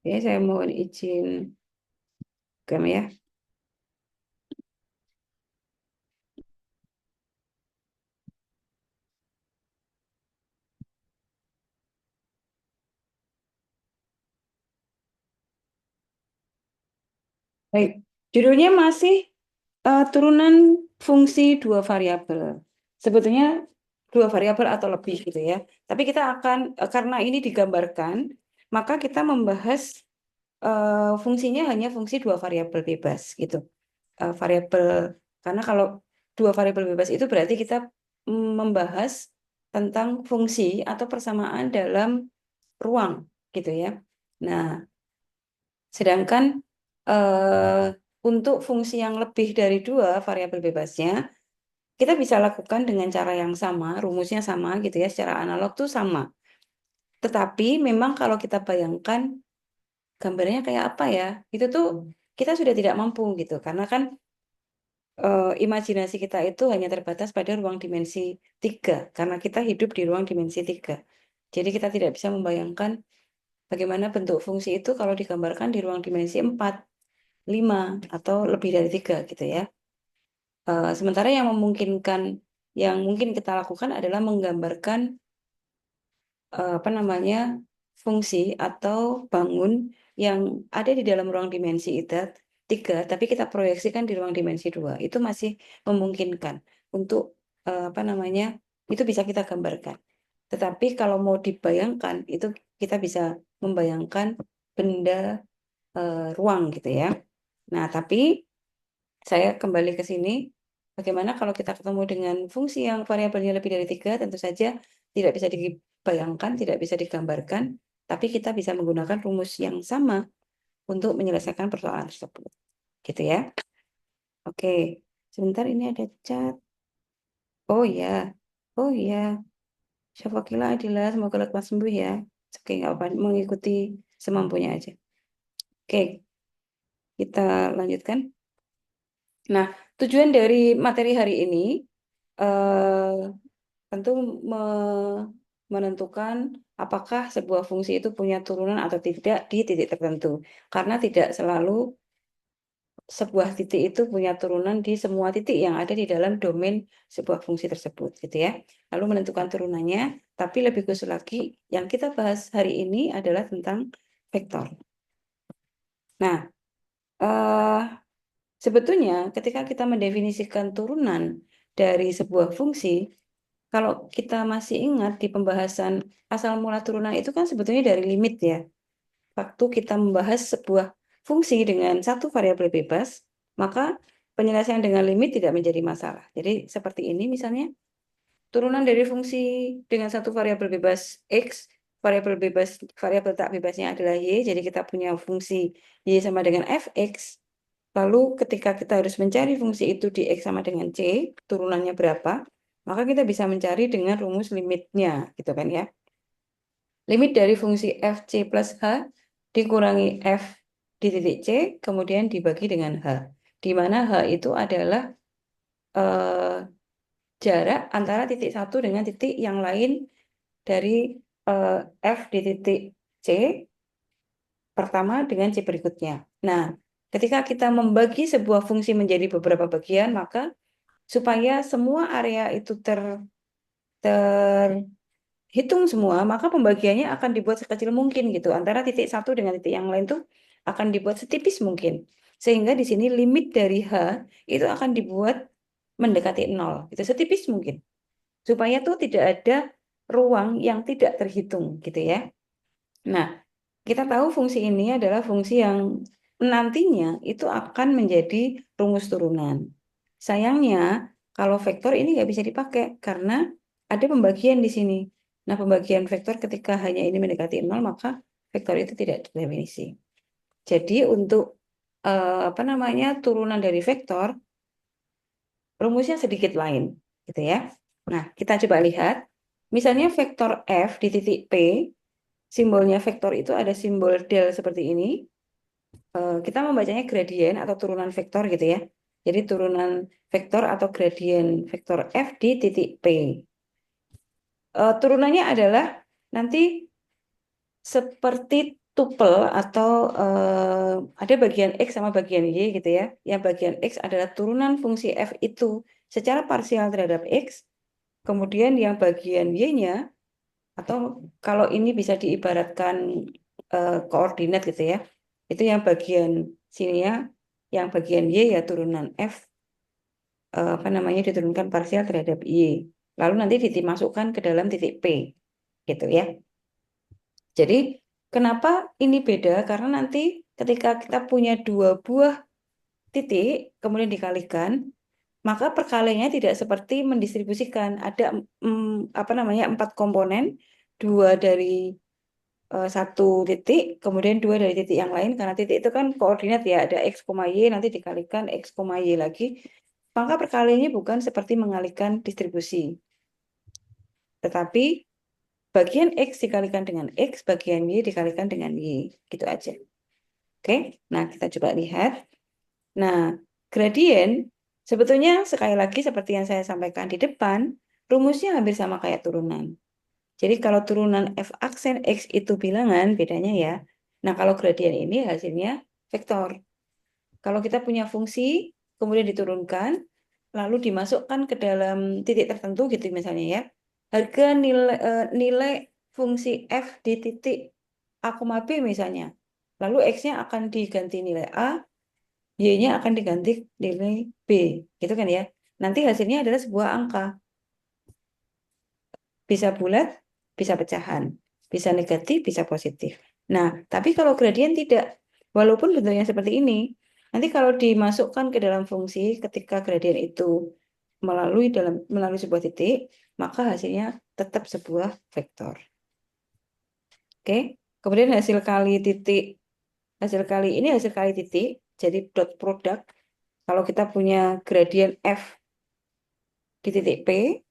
Oke, saya mohon izin kami ya. Baik, judulnya masih turunan fungsi dua variabel. Sebetulnya dua variabel atau lebih gitu ya. Tapi kita akan karena ini digambarkan, maka kita membahas fungsinya hanya fungsi dua variabel bebas gitu. Variabel karena kalau dua variabel bebas itu berarti kita membahas tentang fungsi atau persamaan dalam ruang gitu ya. Nah, sedangkan eh, untuk fungsi yang lebih dari dua variabel bebasnya, kita bisa lakukan dengan cara yang sama, rumusnya sama gitu ya, secara analog tuh sama. Tetapi memang kalau kita bayangkan gambarnya kayak apa ya, itu tuh kita sudah tidak mampu gitu, karena kan imajinasi kita itu hanya terbatas pada ruang dimensi 3, karena kita hidup di ruang dimensi 3. Jadi kita tidak bisa membayangkan bagaimana bentuk fungsi itu kalau digambarkan di ruang dimensi 4, 5, atau lebih dari 3 gitu ya. Sementara yang memungkinkan, yang mungkin kita lakukan adalah menggambarkan apa namanya fungsi atau bangun yang ada di dalam ruang dimensi itu 3, tapi kita proyeksikan di ruang dimensi 2. Itu masih memungkinkan untuk apa namanya itu bisa kita gambarkan. Tetapi kalau mau dibayangkan itu kita bisa membayangkan benda ruang gitu ya. Nah, tapi saya kembali ke sini. Bagaimana kalau kita ketemu dengan fungsi yang variabelnya lebih dari 3, tentu saja tidak bisa dibayangkan, tidak bisa digambarkan, tapi kita bisa menggunakan rumus yang sama untuk menyelesaikan persoalan tersebut. Gitu ya. Oke, sebentar ini ada chat. Oh ya, oh ya, Syafaqila Adila, semoga lekas sembuh ya. Oke, nggak apa, mengikuti semampunya aja. Oke, kita lanjutkan. Nah, tujuan dari materi hari ini eh, tentu menentukan apakah sebuah fungsi itu punya turunan atau tidak di titik tertentu. Karena tidak selalu sebuah titik itu punya turunan di semua titik yang ada di dalam domain sebuah fungsi tersebut, gitu ya. Lalu menentukan turunannya, tapi lebih khusus lagi, yang kita bahas hari ini adalah tentang vektor. Nah, eh, sebetulnya ketika kita mendefinisikan turunan dari sebuah fungsi, kalau kita masih ingat di pembahasan asal mula turunan itu kan sebetulnya dari limit ya. Waktu kita membahas sebuah fungsi dengan satu variabel bebas, maka penyelesaian dengan limit tidak menjadi masalah. Jadi seperti ini misalnya, turunan dari fungsi dengan satu variabel bebas X, variabel tak bebasnya adalah Y, jadi kita punya fungsi Y sama dengan fx. Lalu ketika kita harus mencari fungsi itu di X sama dengan C, turunannya berapa, maka kita bisa mencari dengan rumus limitnya, gitu kan ya. Limit dari fungsi fc plus h dikurangi f di titik C, kemudian dibagi dengan h. Di mana h itu adalah eh, jarak antara titik satu dengan titik yang lain dari eh, f di titik C pertama dengan C berikutnya. Nah, ketika kita membagi sebuah fungsi menjadi beberapa bagian, maka supaya semua area itu terhitung semua, maka pembagiannya akan dibuat sekecil mungkin gitu. Antara titik satu dengan titik yang lain tuh akan dibuat setipis mungkin. Sehingga di sini limit dari H itu akan dibuat mendekati nol. Itu setipis mungkin. Supaya tuh tidak ada ruang yang tidak terhitung gitu ya. Nah, kita tahu fungsi ini adalah fungsi yang nantinya itu akan menjadi rumus turunan. Sayangnya, kalau vektor ini nggak bisa dipakai karena ada pembagian di sini. Nah, pembagian vektor ketika hanya ini mendekati nol, maka vektor itu tidak terdefinisi. Jadi untuk apa namanya turunan dari vektor, rumusnya sedikit lain, gitu ya. Nah, kita coba lihat. Misalnya vektor F di titik P, simbolnya vektor itu ada simbol del seperti ini. Kita membacanya gradien atau turunan vektor gitu ya. Jadi turunan vektor atau gradien vektor F di titik P. Turunannya adalah nanti seperti tupel atau ada bagian X sama bagian Y gitu ya. Yang bagian X adalah turunan fungsi F itu secara parsial terhadap X, kemudian yang bagian Y-nya, atau kalau ini bisa diibaratkan koordinat gitu ya, itu yang bagian sini ya, yang bagian Y ya turunan F, apa namanya, diturunkan parsial terhadap Y. Lalu nanti dimasukkan ke dalam titik P, gitu ya. Jadi kenapa ini beda? Karena nanti ketika kita punya dua buah titik, kemudian dikalikan, maka perkaliannya tidak seperti mendistribusikan. Ada apa namanya, 4 komponen, dua dari satu titik, kemudian dua dari titik yang lain. Karena titik itu kan koordinat ya, ada X, Y, nanti dikalikan X, Y lagi. Maka perkaliannya bukan seperti mengalihkan distribusi. Tetapi bagian X dikalikan dengan X, bagian Y dikalikan dengan Y. Gitu aja. Oke, nah kita coba lihat. Nah, gradien sebetulnya sekali lagi seperti yang saya sampaikan di depan, rumusnya hampir sama kayak turunan. Jadi kalau turunan F aksen X itu bilangan, bedanya ya. Nah, kalau gradien ini hasilnya vektor. Kalau kita punya fungsi, kemudian diturunkan, lalu dimasukkan ke dalam titik tertentu gitu misalnya ya. Harga nilai fungsi F di titik A, B misalnya. Lalu X-nya akan diganti nilai A, Y-nya akan diganti nilai B. Gitu kan ya. Nanti hasilnya adalah sebuah angka. Bisa bulat, bisa pecahan. Bisa negatif, bisa positif. Nah, tapi kalau gradien tidak. Walaupun bentuknya seperti ini, nanti kalau dimasukkan ke dalam fungsi ketika gradien itu melalui sebuah titik, maka hasilnya tetap sebuah vektor. Oke. Kemudian hasil kali ini hasil kali titik, jadi dot product. Kalau kita punya gradien F di titik P,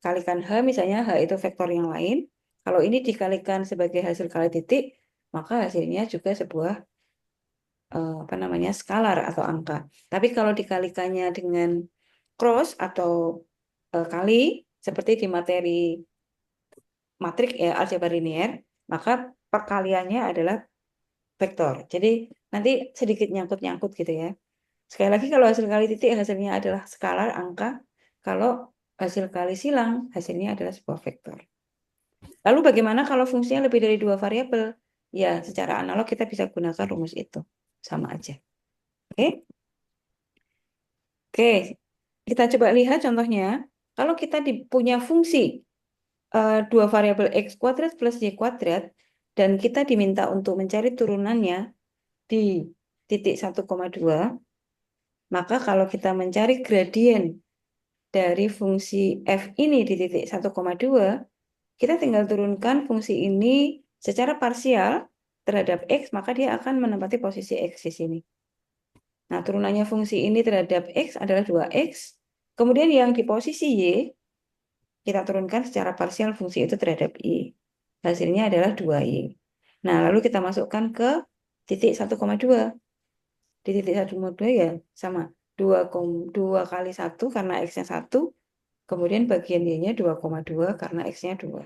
kalikan H misalnya, H itu vektor yang lain. Kalau ini dikalikan sebagai hasil kali titik, maka hasilnya juga sebuah apa namanya, skalar atau angka. Tapi kalau dikalikannya dengan cross atau kali, seperti di materi matrik ya, aljabar linear, maka perkaliannya adalah vektor. Jadi nanti sedikit nyangkut-nyangkut gitu ya. Sekali lagi, kalau hasil kali titik hasilnya adalah skalar, angka. Kalau hasil kali silang hasilnya adalah sebuah vektor. Lalu bagaimana kalau fungsinya lebih dari dua variabel? Ya, secara analog kita bisa gunakan rumus itu. Sama aja. Oke? Oke. Kita coba lihat contohnya. Kalau kita punya fungsi dua variabel X kuadrat plus Y kuadrat, dan kita diminta untuk mencari turunannya di titik 1,2, maka kalau kita mencari gradien dari fungsi F ini di titik 1,2, kita tinggal turunkan fungsi ini secara parsial terhadap X, maka dia akan menempati posisi X di sini. Nah, turunannya fungsi ini terhadap X adalah 2X. Kemudian yang di posisi Y, kita turunkan secara parsial fungsi itu terhadap Y. Hasilnya adalah 2Y. Nah, lalu kita masukkan ke titik 1,2. Di titik 1,2 ya sama. 2 kali 1 karena X-nya 1. Kemudian bagian Y-nya 2,2 karena X-nya 2.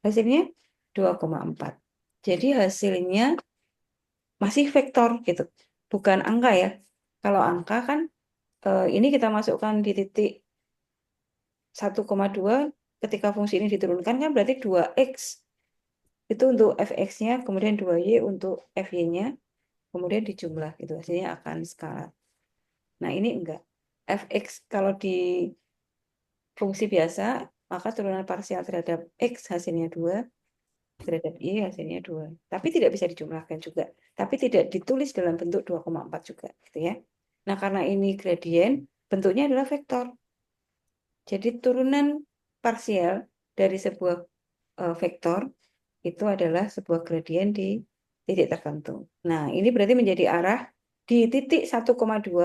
Hasilnya 2,4. Jadi hasilnya masih vektor gitu. Bukan angka ya. Kalau angka kan ini kita masukkan di titik 1,2, ketika fungsi ini diturunkan kan berarti 2X. Itu untuk fx-nya, kemudian 2y untuk fy-nya, kemudian dijumlah gitu. Hasilnya akan skalar. Nah, ini enggak. Fx kalau di fungsi biasa, maka turunan parsial terhadap x hasilnya 2, terhadap y hasilnya 2. Tapi tidak bisa dijumlahkan juga. Tapi tidak ditulis dalam bentuk 2,4 juga. Gitu ya. Nah, karena ini gradien, bentuknya adalah vektor. Jadi turunan parsial dari sebuah vektor itu adalah sebuah gradien di titik tertentu. Nah, ini berarti menjadi arah di titik 1,2,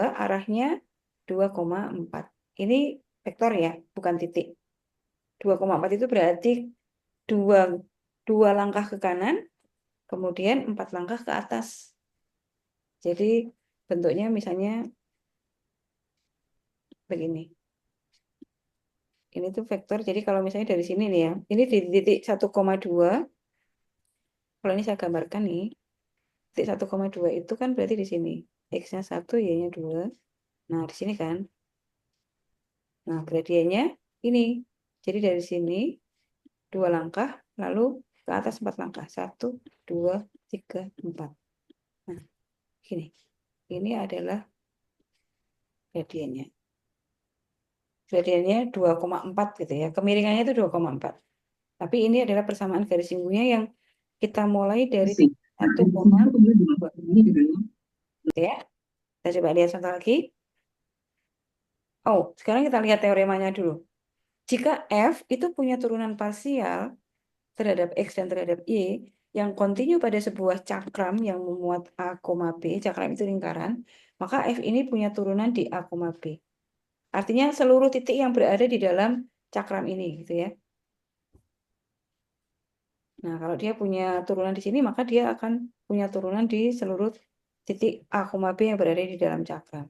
arahnya 2,4. Ini vektor ya, bukan titik. 2,4 itu berarti dua, dua langkah ke kanan, kemudian 4 langkah ke atas. Jadi bentuknya misalnya begini. Ini tuh vektor, jadi kalau misalnya dari sini nih ya, ini di titik 1,2, kalau ini saya gambarkan nih, titik 1,2 itu kan berarti di sini. X-nya 1, Y-nya 2. Nah, di sini kan. Nah, gradiennya ini. Jadi dari sini 2 langkah, lalu ke atas 4 langkah. 1, 2, 3, 4. Nah, gini. Ini adalah gradiennya. Gradiennya 2,4 gitu ya. Kemiringannya itu 2,4. Tapi ini adalah persamaan garis singgungnya yang kita mulai dari 1,2. Gitu ya. Kita coba lihat satu lagi. Oh, sekarang kita lihat teoremanya dulu. Jika F itu punya turunan parsial terhadap X dan terhadap Y yang kontinu pada sebuah cakram yang memuat A, B, cakram itu lingkaran, maka F ini punya turunan di A, B. Artinya seluruh titik yang berada di dalam cakram ini, gitu ya. Nah, kalau dia punya turunan di sini, maka dia akan punya turunan di seluruh titik A, B yang berada di dalam cakram.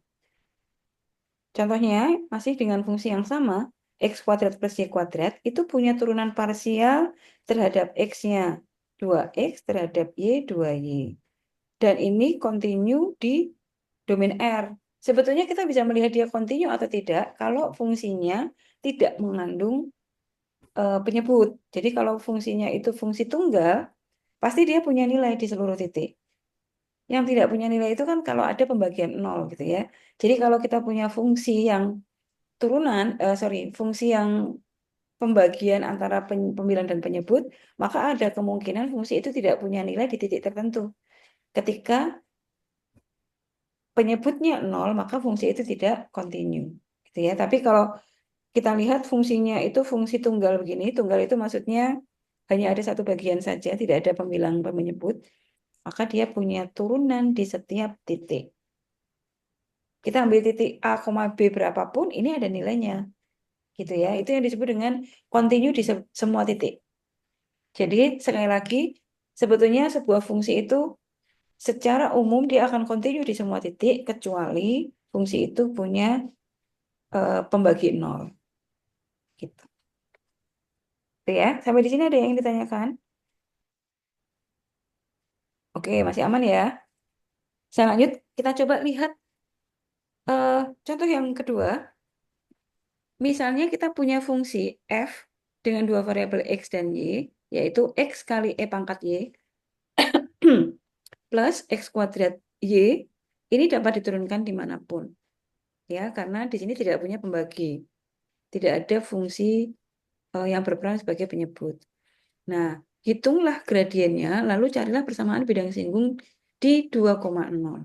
Contohnya, masih dengan fungsi yang sama, X kuadrat plus Y kuadrat itu punya turunan parsial terhadap X-nya 2X terhadap Y 2Y. Dan ini kontinu di domain R. Sebetulnya kita bisa melihat dia kontinu atau tidak kalau fungsinya tidak mengandung penyebut. Jadi kalau fungsinya itu fungsi tunggal, pasti dia punya nilai di seluruh titik. Yang tidak punya nilai itu kan kalau ada pembagian nol gitu ya. Jadi kalau kita punya fungsi yang fungsi yang pembagian antara pembilang dan penyebut, maka ada kemungkinan fungsi itu tidak punya nilai di titik tertentu. Ketika penyebutnya nol, maka fungsi itu tidak kontinu. Gitu ya. Tapi kalau kita lihat fungsinya itu fungsi tunggal begini, tunggal itu maksudnya hanya ada satu bagian saja, tidak ada pembilang penyebut, maka dia punya turunan di setiap titik. Kita ambil titik A, B berapapun, ini ada nilainya. Gitu ya. Itu yang disebut dengan kontinu di semua titik. Jadi sekali lagi, sebetulnya sebuah fungsi itu secara umum dia akan kontinu di semua titik, kecuali fungsi itu punya pembagi nol. Gitu. Oke ya, sampai di sini ada yang ditanyakan? Oke, masih aman ya. Selanjut, kita coba lihat contoh yang kedua. Misalnya kita punya fungsi f dengan dua variabel x dan y, yaitu x kali e pangkat y plus x kuadrat y, ini dapat diturunkan dimanapun. Ya, karena di sini tidak punya pembagi. Tidak ada fungsi yang berperan sebagai penyebut. Nah, hitunglah gradiennya, lalu carilah persamaan bidang singgung di 2,0.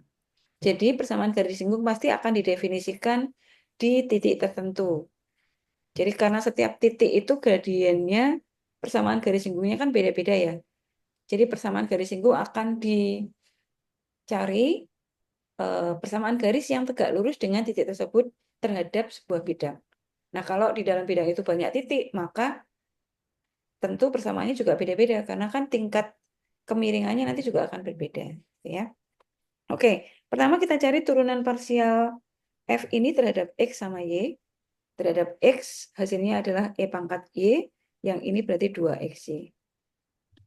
Jadi persamaan garis singgung pasti akan didefinisikan di titik tertentu. Jadi karena setiap titik itu gradiennya, persamaan garis singgungnya kan beda-beda ya. Jadi persamaan garis singgung akan dicari persamaan garis yang tegak lurus dengan titik tersebut terhadap sebuah bidang. Nah, kalau di dalam bidang itu banyak titik, maka tentu persamaannya juga beda-beda karena kan tingkat kemiringannya nanti juga akan berbeda, ya. Oke, pertama kita cari turunan parsial F ini terhadap X sama Y. Terhadap X hasilnya adalah E pangkat Y, yang ini berarti 2XY.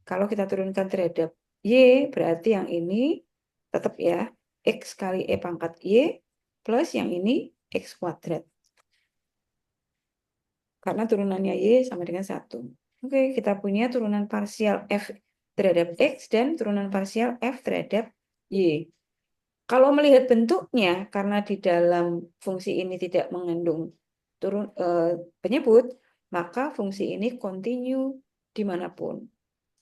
Kalau kita turunkan terhadap Y, berarti yang ini tetap ya, X kali E pangkat Y, plus yang ini X kuadrat. Karena turunannya Y sama dengan 1. Oke, kita punya turunan parsial F terhadap X dan turunan parsial F terhadap Y. Kalau melihat bentuknya, karena di dalam fungsi ini tidak mengandung penyebut, maka fungsi ini kontinu dimanapun.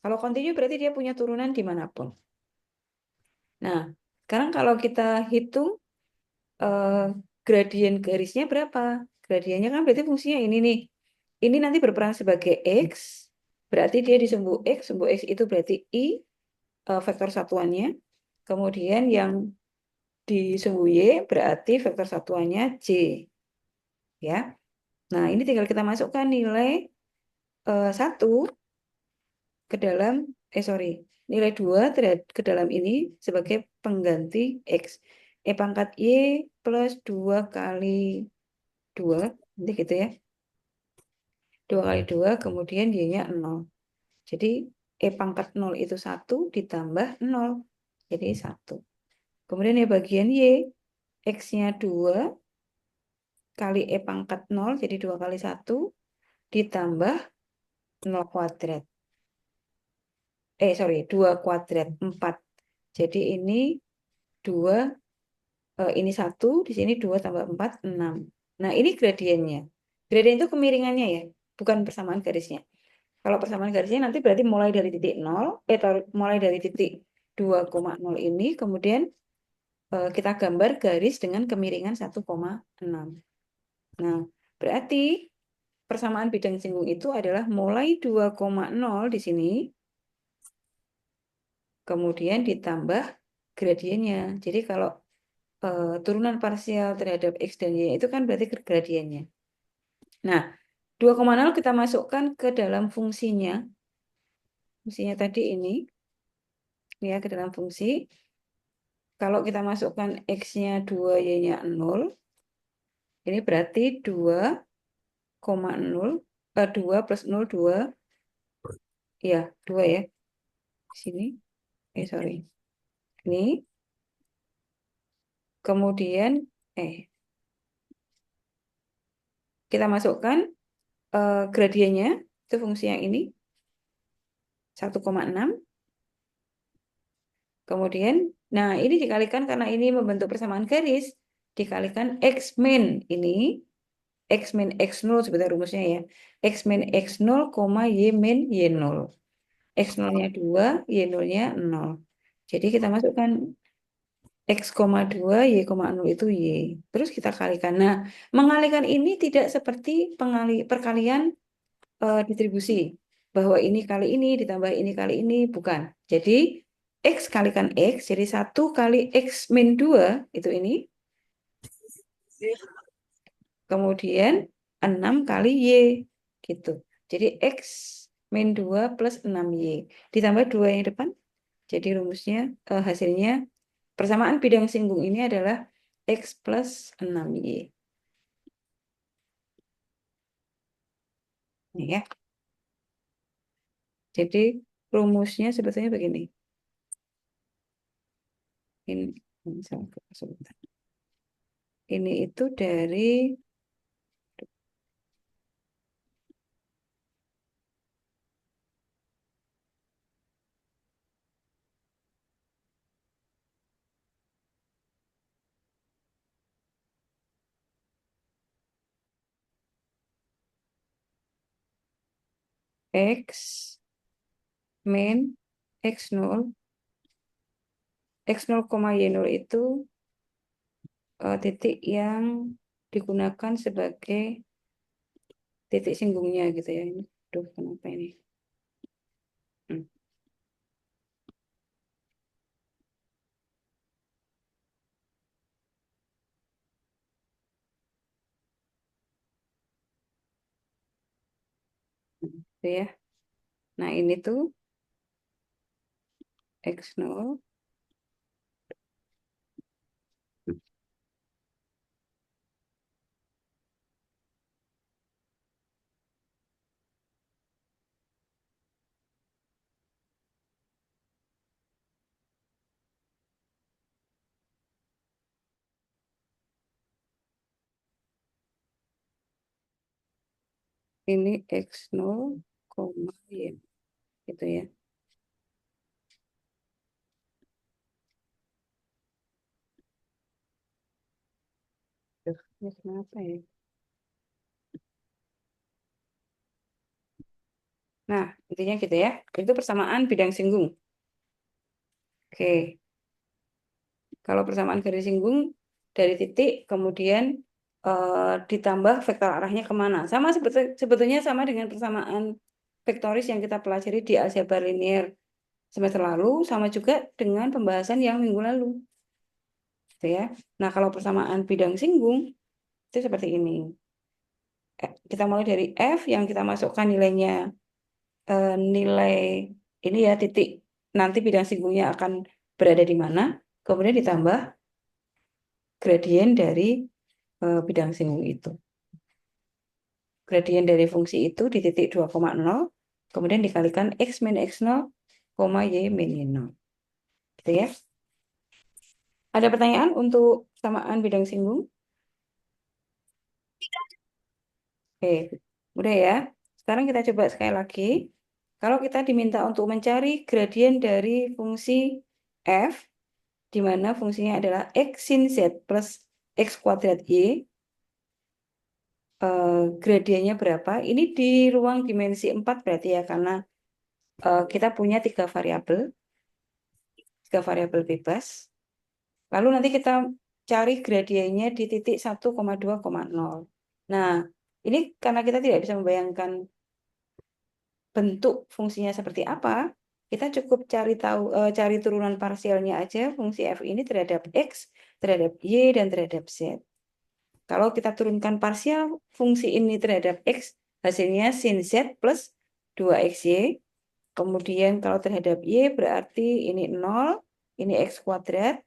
Kalau kontinu berarti dia punya turunan dimanapun. Nah, sekarang kalau kita hitung gradien garisnya berapa? Gradiennya kan berarti fungsinya ini nih. Ini nanti berperan sebagai X, berarti dia di sumbu X itu berarti I, vektor satuannya. Kemudian yang di sumbu Y berarti vektor satuannya J. Ya. Nah, ini tinggal kita masukkan nilai 1 ke dalam, nilai 2 ke dalam ini sebagai pengganti X. E pangkat Y plus 2 kali 2, nanti gitu ya. 2 kali 2, kemudian Y-nya 0. Jadi E pangkat 0 itu 1 ditambah 0. Jadi 1. Kemudian ya bagian Y, X-nya 2 kali E pangkat 0, jadi 2 kali 1, ditambah 0 kuadrat. 2 kuadrat, 4. Jadi ini 2, ini 1, di sini 2 tambah 4, 6. Nah, ini gradiennya. Gradien itu kemiringannya ya, bukan persamaan garisnya. Kalau persamaan garisnya nanti berarti mulai dari titik 0, mulai dari titik 2,0 ini, kemudian kita gambar garis dengan kemiringan 1,6. Nah, berarti persamaan bidang singgung itu adalah mulai 2,0 di sini, kemudian ditambah gradiennya. Jadi kalau turunan parsial terhadap X dan Y itu kan berarti gradiennya. Nah, 2,0 kita masukkan ke dalam fungsinya. Fungsinya tadi ini, ya, ke dalam fungsi. Kalau kita masukkan X-nya 2, Y-nya 0, ini berarti 2,0, 2 plus 0, 2, ya, 2 ya. Sini, sorry. Ini, kemudian, kita masukkan gradiennya, itu fungsi yang ini, 1,6. Kemudian, nah ini dikalikan karena ini membentuk persamaan garis, dikalikan X min ini, X min X0 sebetulnya rumusnya ya, X min X0, Y min Y0. X0-nya 2, Y0-nya 0. Jadi kita masukkan X,2, Y,0 itu Y. Terus kita kalikan. Nah, mengalikan ini tidak seperti perkalian distribusi. Bahwa ini kali ini ditambah ini kali ini. Bukan. Jadi, X kalikan X, jadi 1 kali X min 2, itu ini. Kemudian 6 kali Y. Gitu. Jadi, X min 2 plus 6Y. Ditambah 2 yang depan. Jadi rumusnya, hasilnya, persamaan bidang singgung ini adalah X plus 6Y. Ini ya. Jadi rumusnya sebetulnya begini. Ini sebentar. Ini itu dari X min X0, X0, Y0 itu titik yang digunakan sebagai titik singgungnya gitu ya. Ini, aduh, kenapa ini? Hmm. Itu ya. Nah, ini tuh X0. Ini X0, Y. Gitu ya. Duh, ini kenapa ya? Nah, intinya gitu ya. Itu persamaan bidang singgung. Oke. Kalau persamaan garis singgung dari titik, kemudian ditambah vektor arahnya kemana. Sama sebetulnya sama dengan persamaan vektoris yang kita pelajari di aljabar linear semester lalu, sama juga dengan pembahasan yang minggu lalu. Gitu ya. Nah, kalau persamaan bidang singgung, itu seperti ini. Kita mulai dari F yang kita masukkan nilainya, nilai ini ya, titik nanti bidang singgungnya akan berada di mana, kemudian ditambah gradien dari bidang singgung itu. Gradien dari fungsi itu di titik 2,0, kemudian dikalikan X min X0, Y min Y0. Gitu ya. Ada pertanyaan untuk samaan bidang singgung? Oke, udah ya. Sekarang kita coba sekali lagi. Kalau kita diminta untuk mencari gradien dari fungsi f, di mana fungsinya adalah x sin z plus x kuadrat y, gradiennya berapa? Ini di ruang dimensi 4 berarti ya, karena kita punya tiga variabel bebas. Lalu nanti kita cari gradiennya di titik 1,2,0. Nah, ini karena kita tidak bisa membayangkan bentuk fungsinya seperti apa, kita cukup cari turunan parsialnya aja fungsi f ini terhadap x, terhadap y, dan terhadap z. Kalau kita turunkan parsial fungsi ini terhadap x, hasilnya sin z plus 2xy. Kemudian kalau terhadap y berarti ini 0, ini x kuadrat.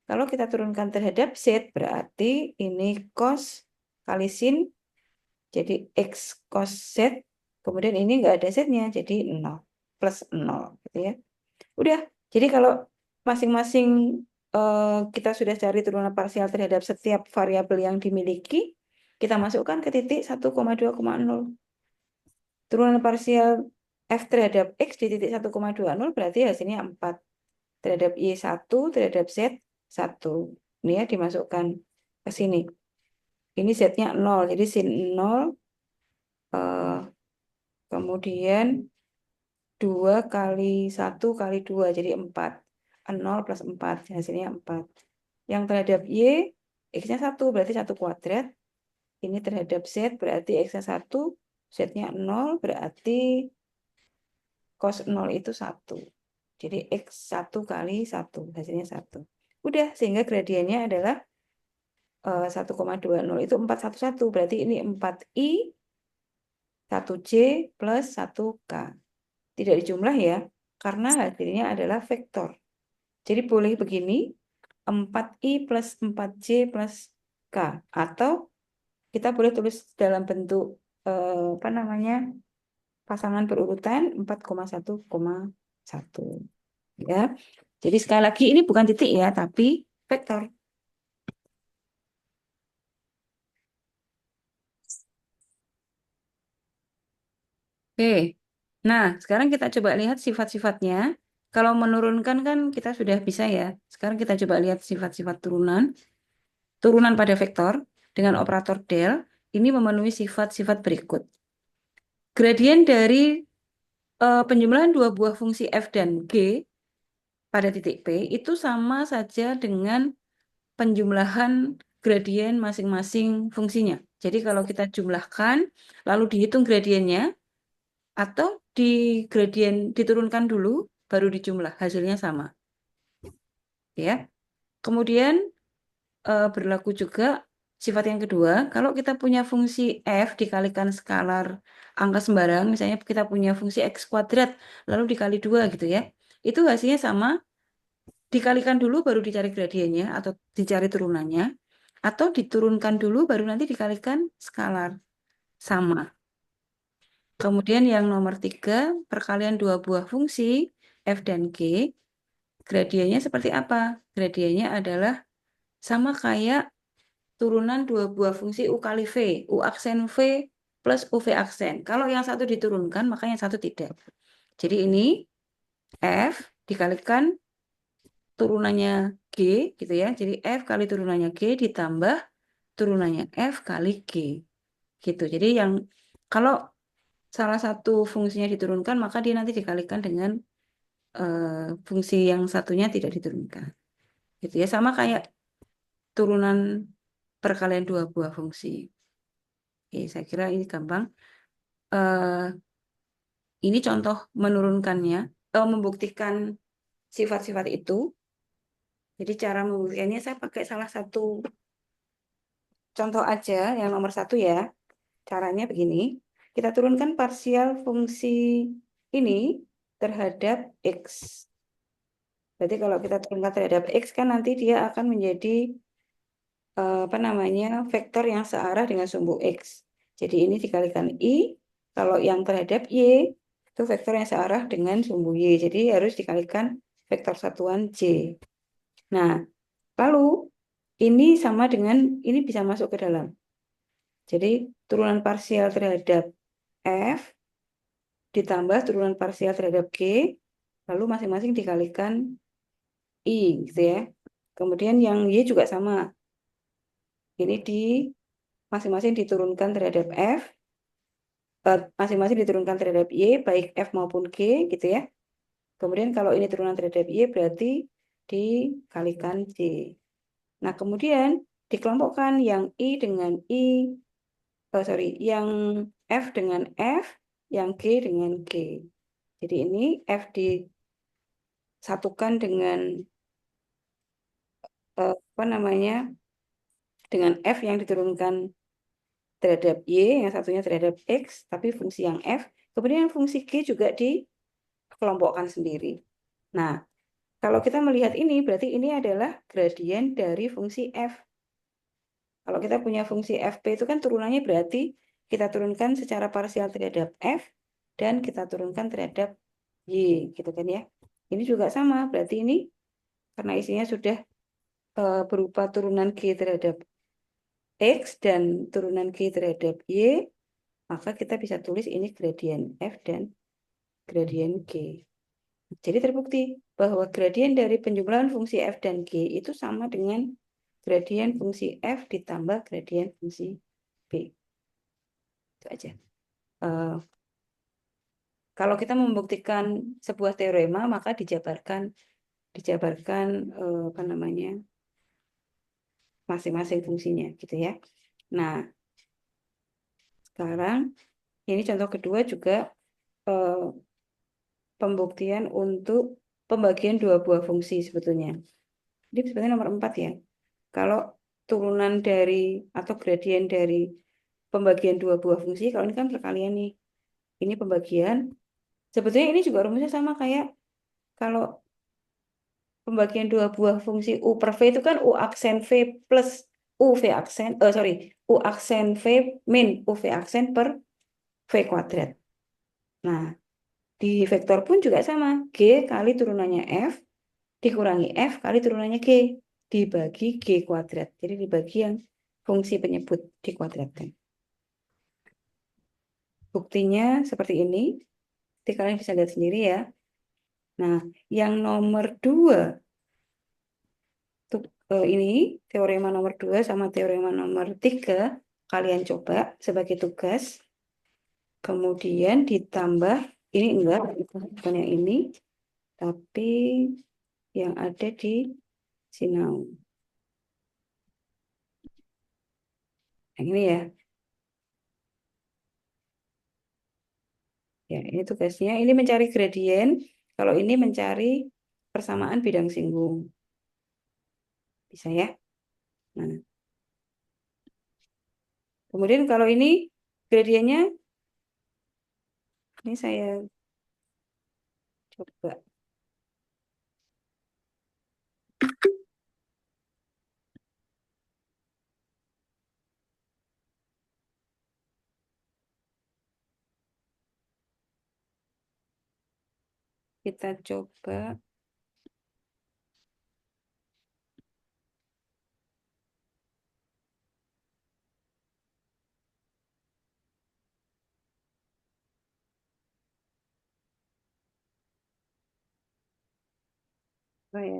Kalau kita turunkan terhadap z berarti ini cos kali sin, jadi x cos z. Kemudian ini nggak ada z-nya, jadi 0 plus 0 gitu ya. Udah, jadi kalau masing-masing kita sudah cari turunan parsial terhadap setiap variabel yang dimiliki, kita masukkan ke titik 1,2,0. Turunan parsial f terhadap x di titik 1,20 berarti hasilnya 4. Terhadap y 1, terhadap z 1. Ini ya dimasukkan ke sini. Ini z-nya 0, jadi sin 0, kemudian 2 kali 1 kali 2, jadi 4. 0 plus 4, hasilnya 4. Yang terhadap y, x-nya 1, berarti 1 kuadrat. Ini terhadap z, berarti x-nya 1, z-nya 0, berarti cos 0 itu 1. Jadi x 1 kali 1, hasilnya 1. Udah, sehingga gradiennya adalah 1,20 itu 411, berarti ini 4i 1j plus 1k. Tidak dijumlah ya, karena hasilnya adalah vektor. Jadi boleh begini, 4i plus 4j plus k. Atau kita boleh tulis dalam bentuk apa namanya, pasangan berurutan 4,1,1. Ya. Jadi sekali lagi ini bukan titik ya, tapi vektor. Oke. Nah, sekarang kita coba lihat sifat-sifatnya. Kalau menurunkan kan kita sudah bisa ya. Sekarang kita coba lihat sifat-sifat turunan. Turunan pada vektor dengan operator del ini memenuhi sifat-sifat berikut. Gradien dari penjumlahan dua buah fungsi f dan g pada titik P itu sama saja dengan penjumlahan gradien masing-masing fungsinya. Jadi kalau kita jumlahkan, lalu dihitung gradiennya, atau di gradien diturunkan dulu, baru dijumlah, hasilnya sama. Ya. Kemudian berlaku juga sifat yang kedua, kalau kita punya fungsi f dikalikan skalar angka sembarang, misalnya kita punya fungsi x kuadrat, lalu dikali 2 gitu ya, itu hasilnya sama, dikalikan dulu baru dicari gradiennya atau dicari turunannya, atau diturunkan dulu baru nanti dikalikan skalar sama. Kemudian yang nomor 3, perkalian dua buah fungsi f dan g, gradiennya seperti apa? Gradiennya adalah sama kayak turunan dua buah fungsi u kali v, u aksen v plus uv aksen. Kalau yang satu diturunkan, maka yang satu tidak. Jadi ini f dikalikan turunannya G gitu ya. Jadi F kali turunannya G ditambah turunannya F kali G gitu. Jadi yang kalau salah satu fungsinya diturunkan maka dia nanti dikalikan dengan fungsi yang satunya tidak diturunkan. Gitu ya, sama kayak turunan perkalian dua buah fungsi. Oke, saya kira ini gampang. Eh, ini contoh menurunkannya, membuktikan sifat-sifat itu. Jadi cara membuktikannya saya pakai salah satu contoh aja yang nomor 1 ya. Caranya begini. Kita turunkan parsial fungsi ini terhadap X. Berarti kalau kita turunkan terhadap X kan nanti dia akan menjadi apa namanya, vektor yang searah dengan sumbu X. Jadi ini dikalikan I. Kalau yang terhadap Y itu vektor yang searah dengan sumbu Y. Jadi harus dikalikan vektor satuan J. Nah, Lalu ini sama dengan ini bisa masuk ke dalam. Jadi turunan parsial terhadap F ditambah turunan parsial terhadap G, lalu masing-masing dikalikan I gitu ya. Kemudian yang Y juga sama. Ini di masing-masing diturunkan terhadap F, masing-masing diturunkan terhadap Y, baik F maupun G gitu ya. Kemudian kalau ini turunan terhadap Y berarti dikalikan J. Nah, kemudian dikelompokkan yang I dengan I, yang F dengan F, yang G dengan G. Jadi ini F disatukan dengan apa namanya, dengan F yang diturunkan terhadap Y, yang satunya terhadap X, tapi fungsi yang F. Kemudian fungsi G juga dikelompokkan sendiri. Nah, kalau kita melihat ini, berarti ini adalah gradien dari fungsi F. Kalau kita punya fungsi FP itu kan turunannya berarti kita turunkan secara parsial terhadap F dan kita turunkan terhadap Y, gitu kan ya. Ini juga sama, berarti ini karena isinya sudah berupa turunan G terhadap X dan turunan G terhadap Y, maka kita bisa tulis ini gradien F dan gradien G. Jadi terbukti bahwa gradien dari penjumlahan fungsi F dan G itu sama dengan gradien fungsi F ditambah gradien fungsi B. Itu aja. Kalau kita membuktikan sebuah teorema, maka dijabarkan apa namanya, masing-masing fungsinya, gitu ya. Nah, sekarang ini contoh kedua juga eh, pembuktian untuk pembagian dua buah fungsi sebetulnya. Ini sebetulnya nomor 4 ya. Kalau turunan dari atau gradien dari pembagian dua buah fungsi, kalau ini kan perkalian nih. Ini pembagian. Sebetulnya ini juga rumusnya sama kayak kalau pembagian dua buah fungsi U per V itu kan U aksen V plus U V aksen, U aksen V min U V aksen per V kuadrat. Nah, di vektor pun juga sama. G kali turunannya F dikurangi F kali turunannya G dibagi G kuadrat. Jadi dibagi yang fungsi penyebut dikuadratkan. Buktinya seperti ini. Jadi kalian bisa lihat sendiri ya. Nah, yang nomor 2 ini teorema nomor 2 sama teorema nomor 3 kalian coba sebagai tugas. Kemudian ditambah ini enggak bukan yang ini, tapi yang ada di Sinau. Yang ini ya. Ya, ini tugasnya. Ini mencari gradien. Kalau ini mencari persamaan bidang singgung. Bisa ya? Nah, kemudian kalau ini gradiennya, ini saya coba. Kita coba. Oh ya.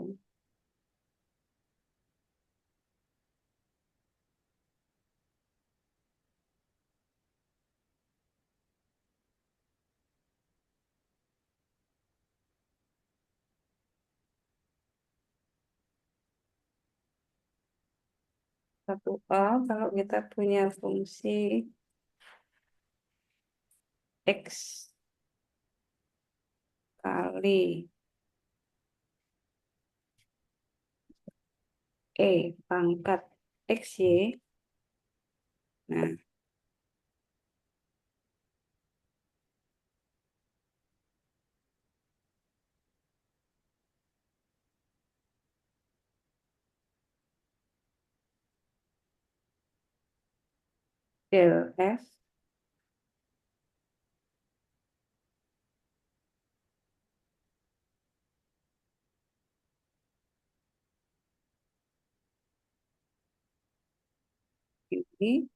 1A kalau kita punya fungsi X kali E pangkat XY. Nah, del F Ini,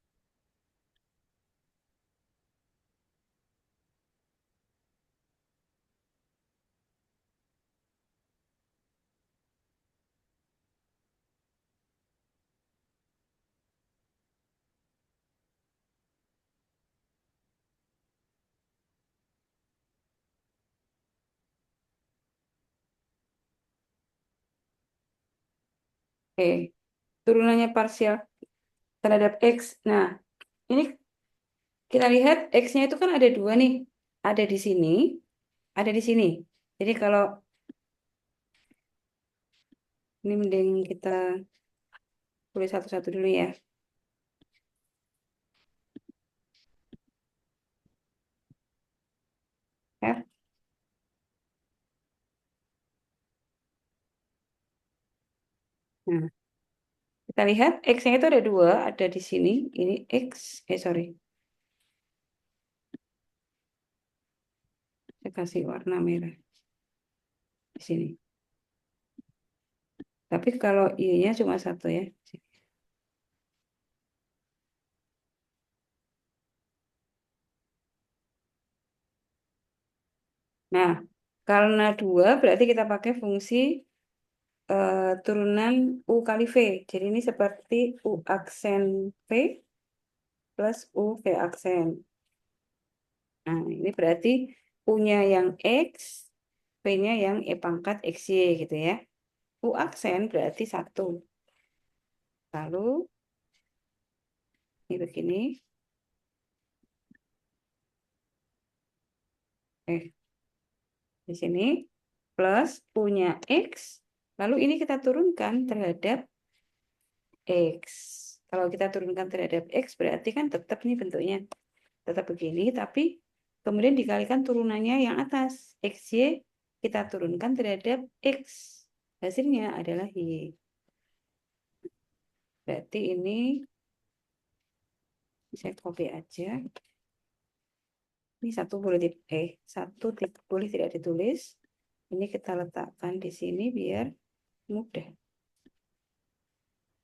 oke, turunannya parsial terhadap X. Nah, ini kita lihat X-nya itu kan ada dua nih. Ada di sini, ada di sini. Jadi kalau ini mending kita tulis satu-satu dulu ya. F. Nah, kita lihat X-nya itu ada dua, ada di sini. Ini X, sorry, saya kasih warna merah di sini. Tapi kalau Y-nya cuma satu ya. Nah, karena dua berarti kita pakai fungsi turunan U kali V. Jadi ini seperti U aksen V plus U V aksen. Nah, ini berarti U-nya yang X, V-nya yang E pangkat XY gitu ya. U aksen berarti satu. Lalu ini begini. Di sini plus punya X. Lalu ini kita turunkan terhadap X. Kalau kita turunkan terhadap X berarti kan tetap nih bentuknya. Tetap begini, tapi kemudian dikalikan turunannya yang atas. XY kita turunkan terhadap X. Hasilnya adalah Y. Berarti ini saya copy aja. Ini satu boleh satu boleh tidak ditulis. Ini kita letakkan di sini biar mudah.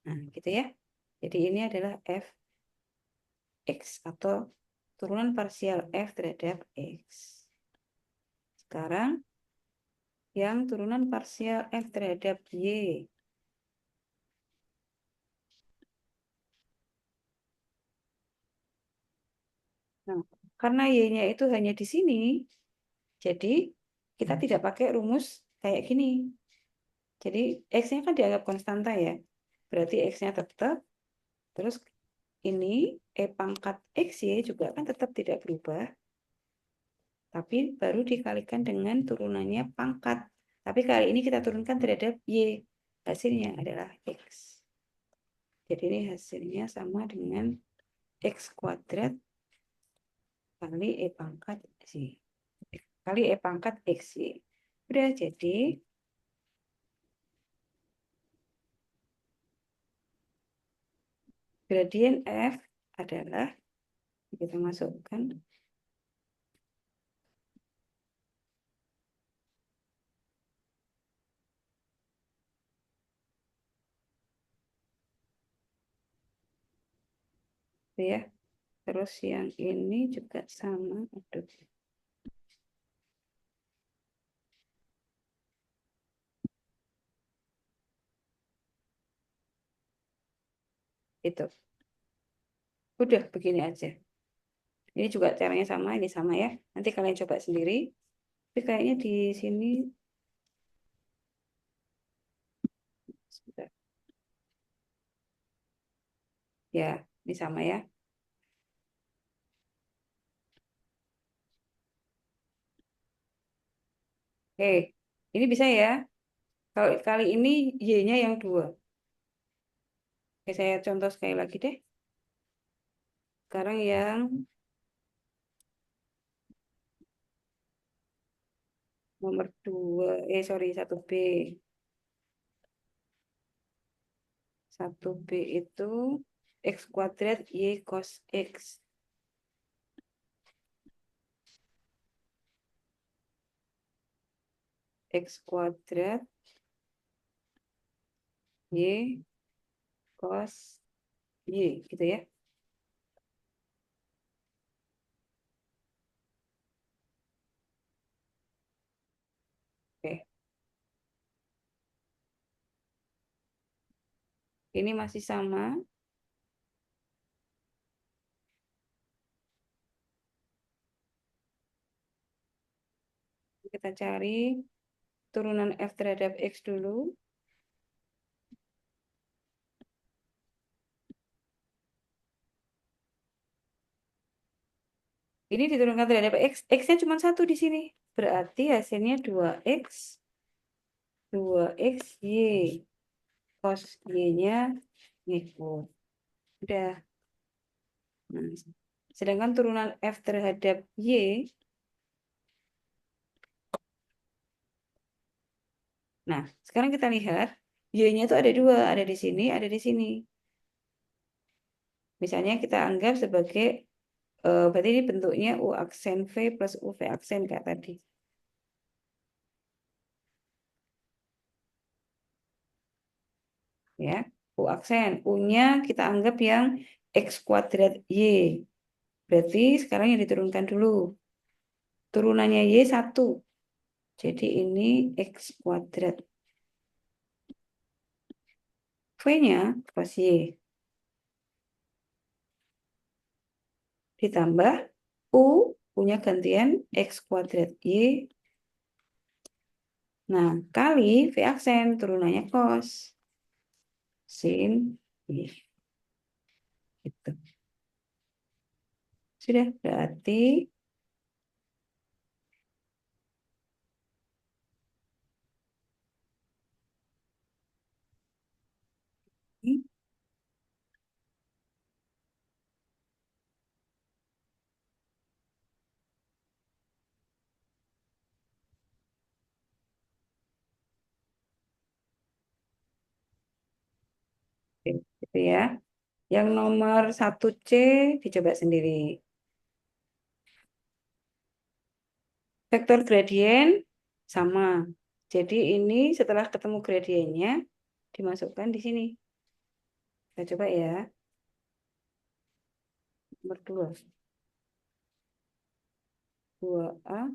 Nah, gitu ya. Jadi ini adalah X atau turunan parsial F terhadap X. Sekarang yang turunan parsial F terhadap Y. Nah, karena Y-nya itu hanya di sini, jadi kita tidak pakai rumus kayak gini. Jadi X-nya kan dianggap konstanta ya. Berarti X-nya tetap, terus ini E pangkat XY juga kan tetap tidak berubah, tapi baru dikalikan dengan turunannya pangkat. Tapi kali ini kita turunkan terhadap Y. Hasilnya adalah X. Jadi ini hasilnya sama dengan X kuadrat kali E pangkat X. Kali E pangkat X. Udah jadi gradien F adalah kita masukkan ya. Terus yang ini juga sama. Aduh. Itu. Udah begini aja. Ini juga caranya sama, ini sama ya. Nanti kalian coba sendiri. Tapi kayaknya di sini sebentar. Ya, ini sama ya. Oke, ini bisa ya. Kalau kali ini Y-nya yang dua. Oke, saya contoh sekali lagi deh. Sekarang yang nomor dua, sorry, satu B. Satu B itu X kuadrat Y cos X. X kuadrat Y cos Y, gitu ya. Oke, ini masih sama. Kita cari turunan F terhadap X dulu. Ini diturunkan terhadap X. X-nya cuma satu di sini. Berarti hasilnya 2X, 2XY. Cos Y-nya ngikut. Udah. Nah, sedangkan turunan F terhadap Y, nah sekarang kita lihat, Y-nya itu ada dua, ada di sini, ada di sini. Misalnya kita anggap sebagai, berarti ini bentuknya U aksen V plus UV aksen kayak tadi. Ya, U aksen. U-nya kita anggap yang X kuadrat Y. Berarti sekarang yang diturunkan dulu. Turunannya Y 1. Jadi ini X kuadrat. V-nya cos Y. Ditambah U punya gantian X kuadrat Y. Nah, kali V aksen turunannya cos. Sin Y. Gitu. Sudah, berarti gitu ya. Yang nomor 1C dicoba sendiri. Vektor gradien sama. Jadi ini setelah ketemu gradiennya dimasukkan di sini. Kita coba ya. Nomor 2. 2A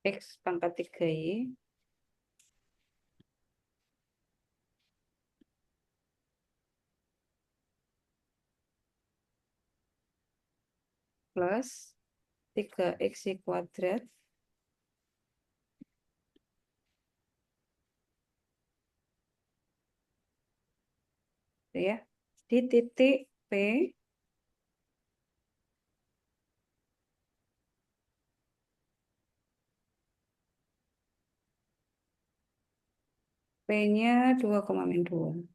X pangkat 3Y plus 3XY kuadrat ya di titik P P-nya 2,2.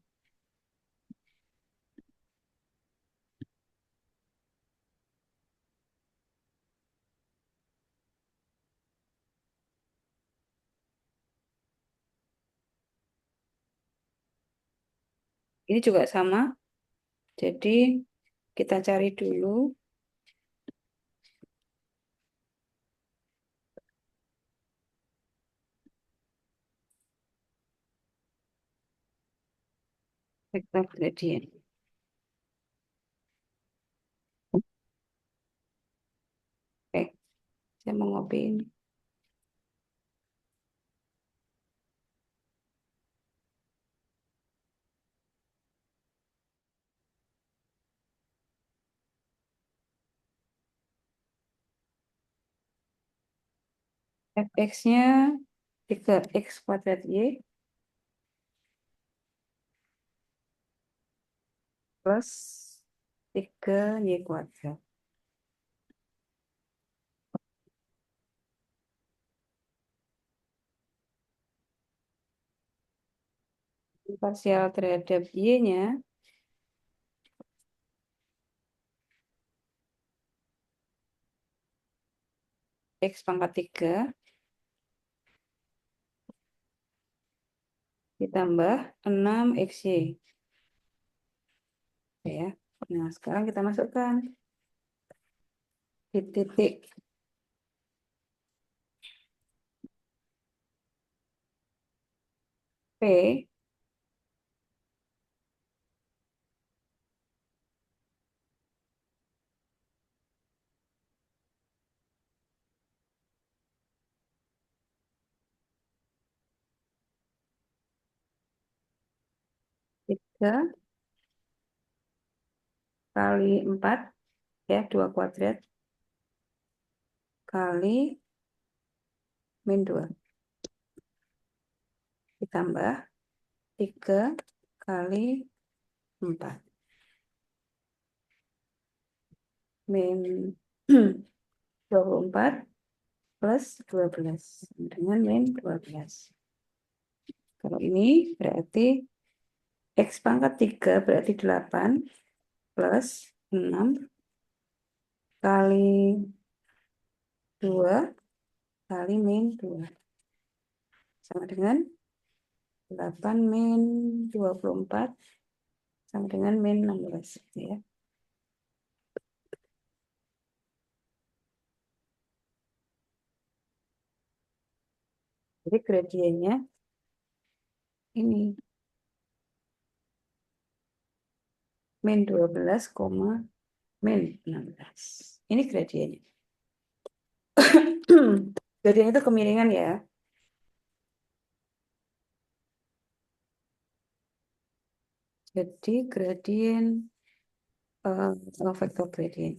Ini juga sama. Jadi kita cari dulu vektor gradien. Oke, saya mau ngopi ini. Fx-nya 3X kuadrat Y plus 3Y kuadrat. Parsial terhadap Y-nya X pangkat 3 ditambah 6XY. Ya. Nah, sekarang kita masukkan. di titik P tiga kali 4 ya 2 kuadrat kali min 2 ditambah 3 kali 4 min 24 plus 12 dengan min 12. Kalau ini berarti X pangkat 3 berarti 8 plus 6 kali 2 kali min 2 sama dengan 8 min 24 sama dengan min 16 ya. Jadi gradiennya ini min 12, min 16. Ini gradiennya. Gradien itu kemiringan ya. Jadi gradien vektor gradien.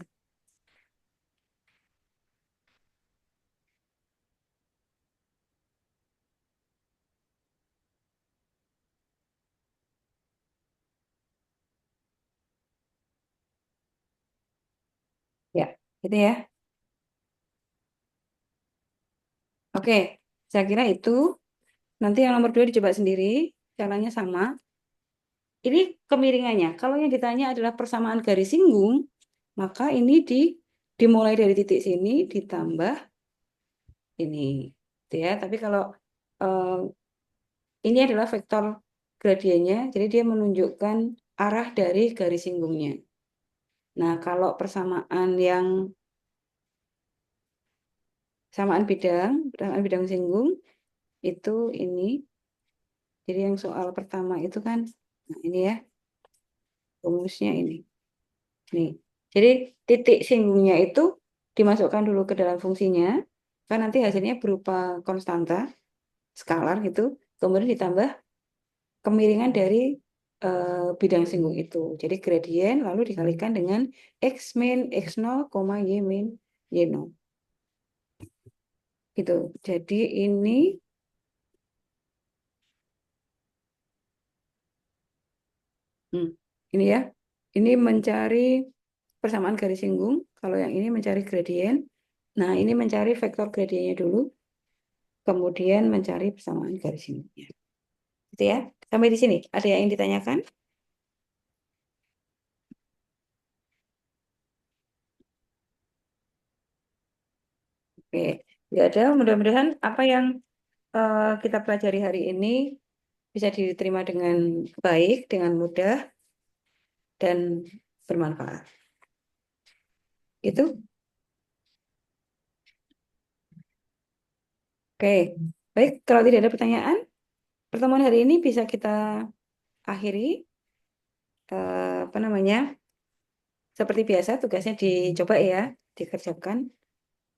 Ya, gitu ya. Oke, saya kira itu. Nanti yang nomor 2 dicoba sendiri. Caranya sama. Ini kemiringannya. Kalau yang ditanya adalah persamaan garis singgung, maka ini dimulai dari titik sini ditambah ini. Gitu ya. Tapi kalau eh, ini adalah vektor gradiennya, jadi dia menunjukkan arah dari garis singgungnya. Nah, kalau persamaan yang persamaan bidang singgung, itu ini. Jadi yang soal pertama itu kan, nah ini ya, rumusnya ini. Nih. Jadi titik singgungnya itu dimasukkan dulu ke dalam fungsinya, kan nanti hasilnya berupa konstanta, skalar gitu, kemudian ditambah kemiringan dari bidang singgung itu. Jadi gradien lalu dikalikan dengan X min X0, Y min Y0. Gitu. Jadi ini ini ya. Ini mencari persamaan garis singgung. Kalau yang ini mencari gradien. Nah, ini mencari vektor gradiennya dulu. Kemudian mencari persamaan garis singgungnya. Gitu ya. Sampai di sini. Ada yang ingin ditanyakan? Oke. Tidak ada. Mudah-mudahan apa yang kita pelajari hari ini bisa diterima dengan baik, dengan mudah, dan bermanfaat. Itu. Oke. Baik, kalau tidak ada pertanyaan, pertemuan hari ini bisa kita akhiri. Apa namanya? Seperti biasa, tugasnya dicoba ya, dikerjakan.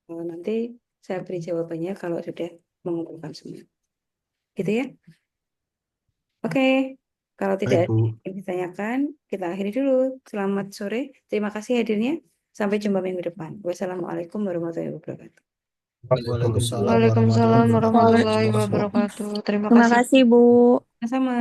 Nanti saya beri jawabannya kalau sudah mengumpulkan semua. Gitu ya. Oke, kalau tidak Baik, ada Bu. yang ditanyakan, kita akhiri dulu. Selamat sore. Terima kasih hadirnya. Sampai jumpa minggu depan. Wassalamualaikum warahmatullahi wabarakatuh. Waalaikumsalam Waalaikumsalam warahmatullahi warahmatullahi wabarakatuh. wabarakatuh. Terima Terima kasih. kasih, Bu. Sama-sama.